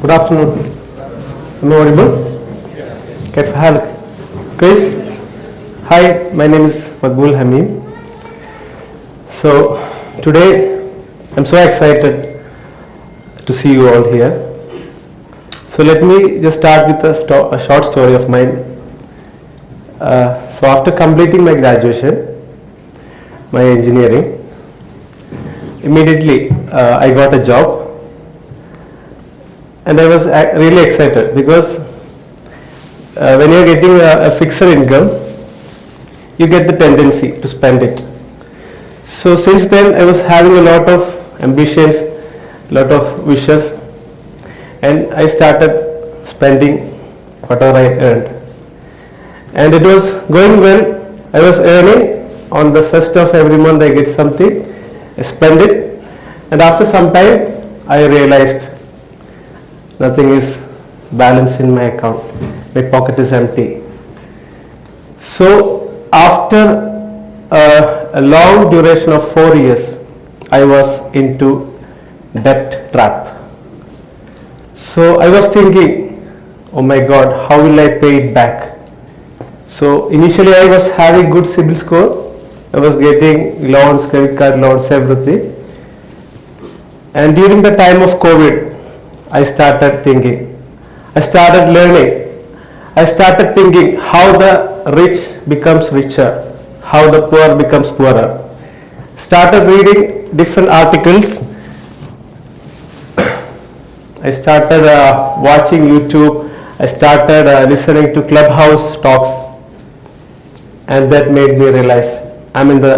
Good afternoon. Am I audible? كيف حالك؟ كويس؟ Hi, my name is Maqbool Hameem. So today I'm so excited to see you all here. So let me just start with a short story of mine. So after completing my graduation, my engineering, immediately I got a job. And I was really excited because when you're getting a fixed income, you get the tendency to spend it. So since then I was having a lot of ambitions, a lot of wishes, and I started spending whatever I earned. And it was going well. I was earning on the first of every month. I get something, I spend it, and after some time I realized nothing is balanced in my account. My pocket is empty. So after a long duration of 4 years, I was into debt trap. So I was thinking, oh my God, how will I pay it back? So initially I was having good CIBIL score. I was getting loans, credit card loans, everything. And during the time of COVID, I started thinking, I started learning, I started thinking how the rich becomes richer, how the poor becomes poorer. Started reading different articles. I started watching YouTube. I started listening to Clubhouse talks, and that made me realize I'm in the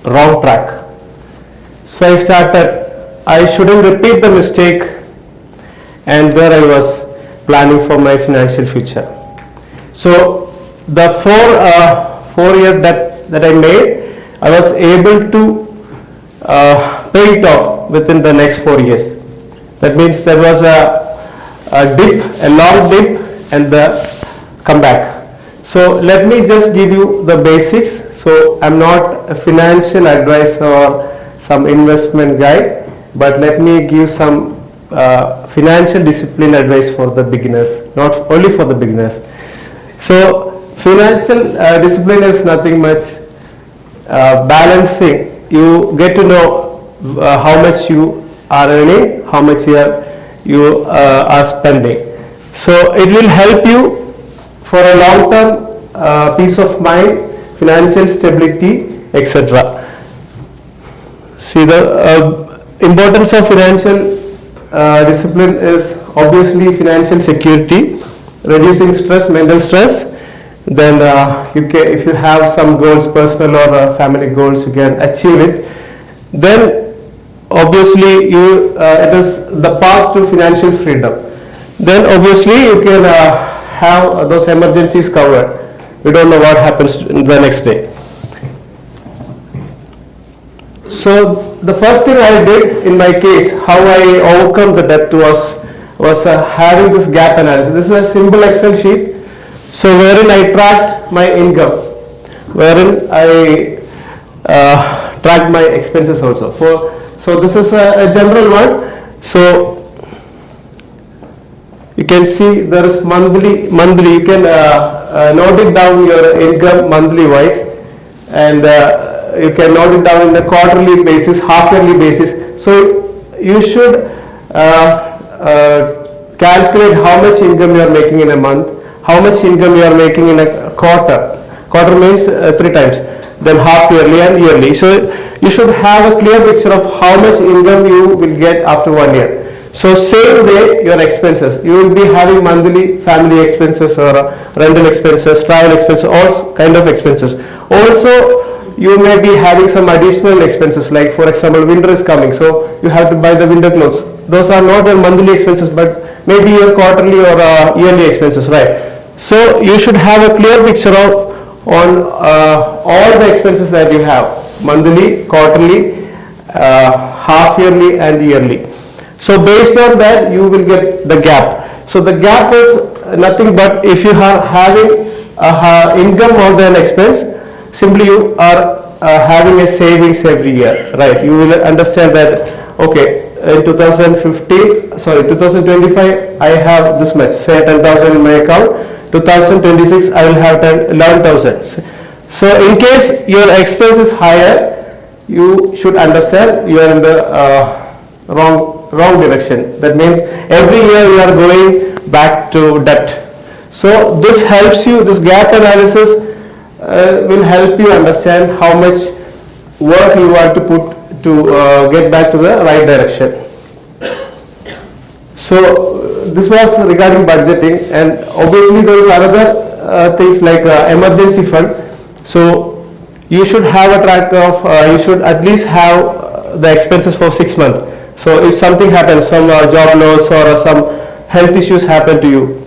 wrong track. So I shouldn't repeat the mistake, and there I was planning for my financial future. So the four years that I made, I was able to pay it off within the next 4 years. That means there was a dip, a long dip, and the comeback. So let me just give you the basics. So I'm not a financial advisor or some investment guide, but let me give some financial discipline advice for the beginners, not only for the beginners. So financial discipline is nothing much balancing. You get to know how much you are earning, how much you are spending. So it will help you for a long-term peace of mind, financial stability, etc. See, the importance of financial discipline is obviously financial security, reducing stress, mental stress. Then if you have some goals, personal or family goals, you can achieve it. Then obviously it is the path to financial freedom. Then obviously you can have those emergencies covered. We don't know what happens the next day. So the first thing I did in my case, how I overcome the debt was having this gap analysis. This is a simple Excel sheet. So wherein I tracked my income, wherein I tracked my expenses also. So this is a general one. So you can see there is monthly. You can note it down your income monthly wise, and you can note it down in a quarterly basis, half-yearly basis. So you should calculate how much income you are making in a month, how much income you are making in a quarter. Quarter means 3 times, then half-yearly and yearly. So you should have a clear picture of how much income you will get after 1 year. So same way your expenses, you will be having monthly family expenses or rental expenses, travel expenses, all kind of expenses. Also, you may be having some additional expenses, like for example winter is coming, so you have to buy the winter clothes. Those are not your monthly expenses, but maybe your quarterly or yearly expenses, right? So you should have a clear picture on all the expenses that you have, monthly, quarterly, half yearly and yearly. So based on that you will get the gap. So the gap is nothing but if you are having income more than expense, simply you are having a savings every year, right? You will understand that okay, in 2025 I have this much, say 10,000 in my account. 2026 I will have 11,000. So in case your expense is higher, you should understand you are in the wrong direction. That means every year you are going back to debt. So this helps you, this gap analysis will help you understand how much work you want to put to get back to the right direction. So this was regarding budgeting, and obviously there is another things like emergency fund. So you should have a track of, you should at least have the expenses for 6 months. So if something happens, some job loss or some health issues happen to you,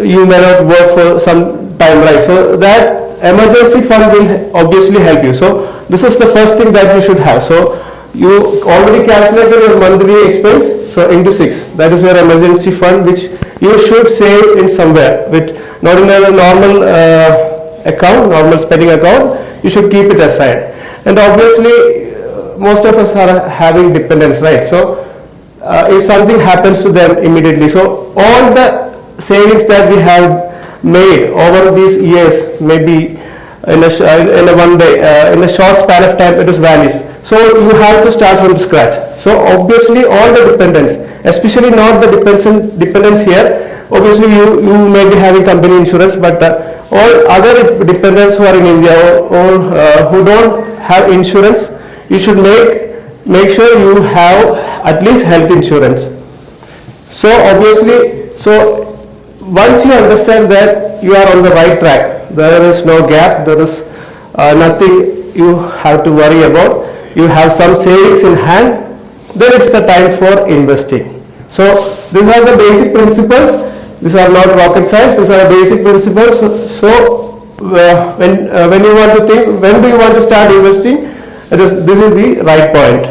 you may not work for some time, right? So that emergency fund will obviously help you. So this is the first thing that you should have. So you already calculated your monthly expense, so into 6. That is your emergency fund, which you should save in somewhere, with not in a normal account, normal spending account. You should keep it aside. And obviously most of us are having dependents, right? So if something happens to them immediately, so all the savings that we have made over these years, maybe in a one day, in a short span of time, it is vanished. So you have to start from scratch. So obviously all the dependents, especially not the dependents here, obviously you may be having company insurance, but all other dependents who are in India or who don't have insurance, you should make sure you have at least health insurance. So obviously, so once you understand that you are on the right track, there is no gap, there is nothing you have to worry about, you have some savings in hand, then it's the time for investing. So these are the basic principles. These are not rocket science, these are basic principles. So when you want to think, when do you want to start investing, this is the right point.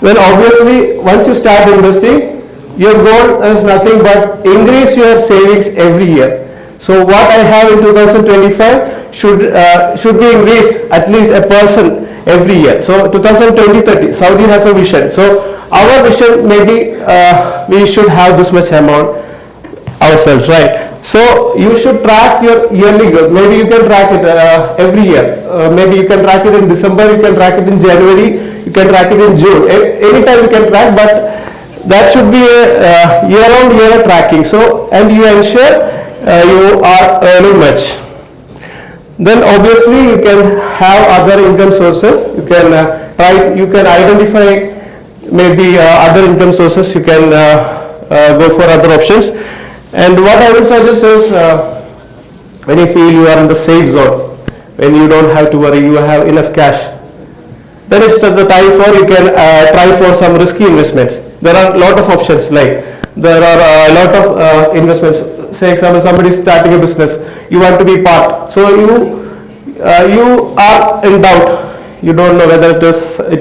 Then obviously once you start investing, your goal is nothing but increase your savings every year. So what I have in 2025 should be increased at least 1% every year. So 2020-30, Saudi has a vision. So our vision maybe we should have this much amount ourselves, right? So you should track your yearly growth. Maybe you can track it every year. Maybe you can track it in December, you can track it in January, you can track it in June. Anytime you can track, but that should be a year-on-year tracking. So, and you ensure you are earning much. Then obviously you can have other income sources. You can you can identify maybe other income sources. You can go for other options. And what I would suggest is when you feel you are in the safe zone, when you don't have to worry, you have enough cash, then it's the time for you can try for some risky investments. There are a lot of options, like there are a lot of investments. Say example, somebody is starting a business, you want to be part, so you are in doubt, you don't know whether it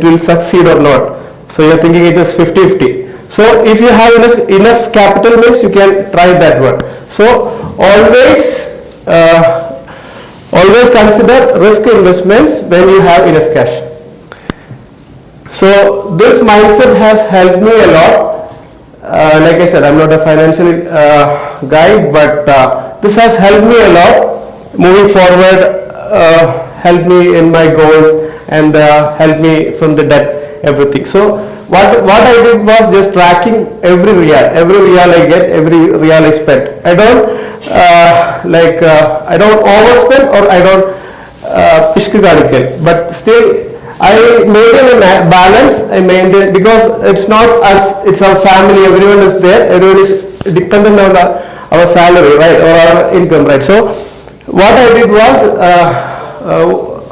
will succeed or not, so you're thinking it is 50-50. So if you have enough capital means you can try that one. So always consider risk investments when you have enough cash. So this mindset has helped me a lot. Like I said, I'm not a financial guy, but this has helped me a lot moving forward, helped me in my goals, and helped me from the debt, everything. So what I did was just tracking every real I get, every real I spent. I don't I don't overspend, or I don't pishku kanikal, but still I maintain a balance. I maintain, because it's not us, it's our family, everyone is there, everyone is dependent on our salary, right, or our income, right? So what I did was,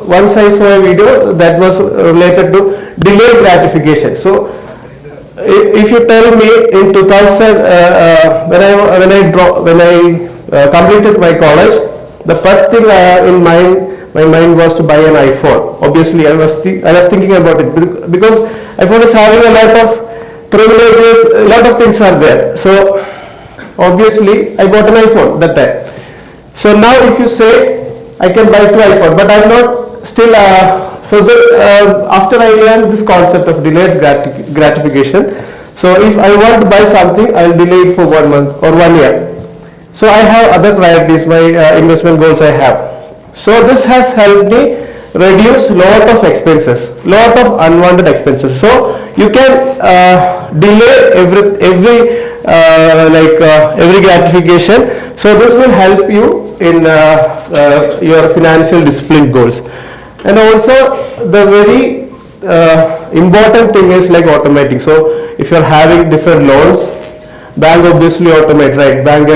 once I saw a video that was related to delayed gratification. So if you tell me in 2000, when I completed my college, the first thing in my mind was to buy an iPhone. Obviously I was thinking about it, because iPhone is having a lot of privileges, a lot of things are there. So obviously I bought an iPhone that time. So now if you say I can buy 2 iPhone, but I'm not still So after I learned this concept of delayed gratification, so if I want to buy something, I will delay it for 1 month or 1 year. So I have other priorities, my investment goals I have. So this has helped me reduce lot of expenses, lot of unwanted expenses. So you can delay every gratification. So this will help you in your financial discipline goals. And also the very important thing is like automating. So if you are having different loans, bank obviously automate, right? Bank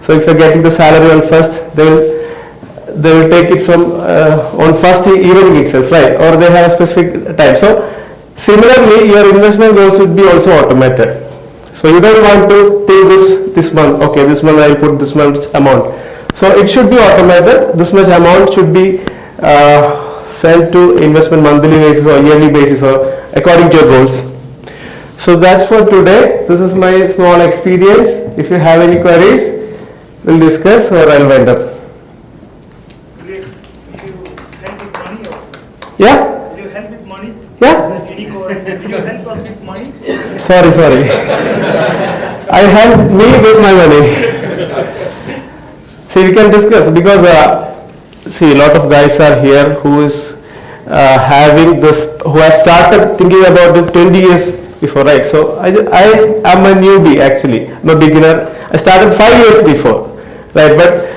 so if you're getting the salary on first, they will take it from on first evening itself, right? Or they have a specific time. So similarly, your investment goals should be also automated. So you don't want to think this month, okay, this month I will put this much amount. So it should be automated. This much amount should be sent to investment monthly basis or yearly basis or according to your goals. So that's for today. This is my small experience. If you have any queries, we'll discuss or I'll wind up. Will you help with money? Yeah? Will you help with money? Yeah? Will you help us with money? Sorry. I help me with my money. See, we can discuss because see, a lot of guys are here who is having this, who have started thinking about it 20 years before, right? So I am a newbie actually, I'm a beginner. I started 5 years before, right? But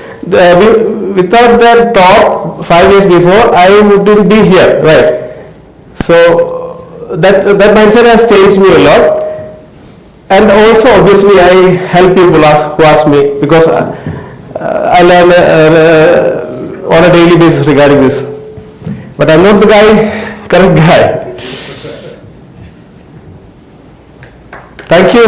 without that thought 5 years before, I wouldn't be here, right? So that mindset has changed me a lot. And also obviously I help people who ask me, because I learn on a daily basis regarding this. But I'm not the correct guy. Thank you.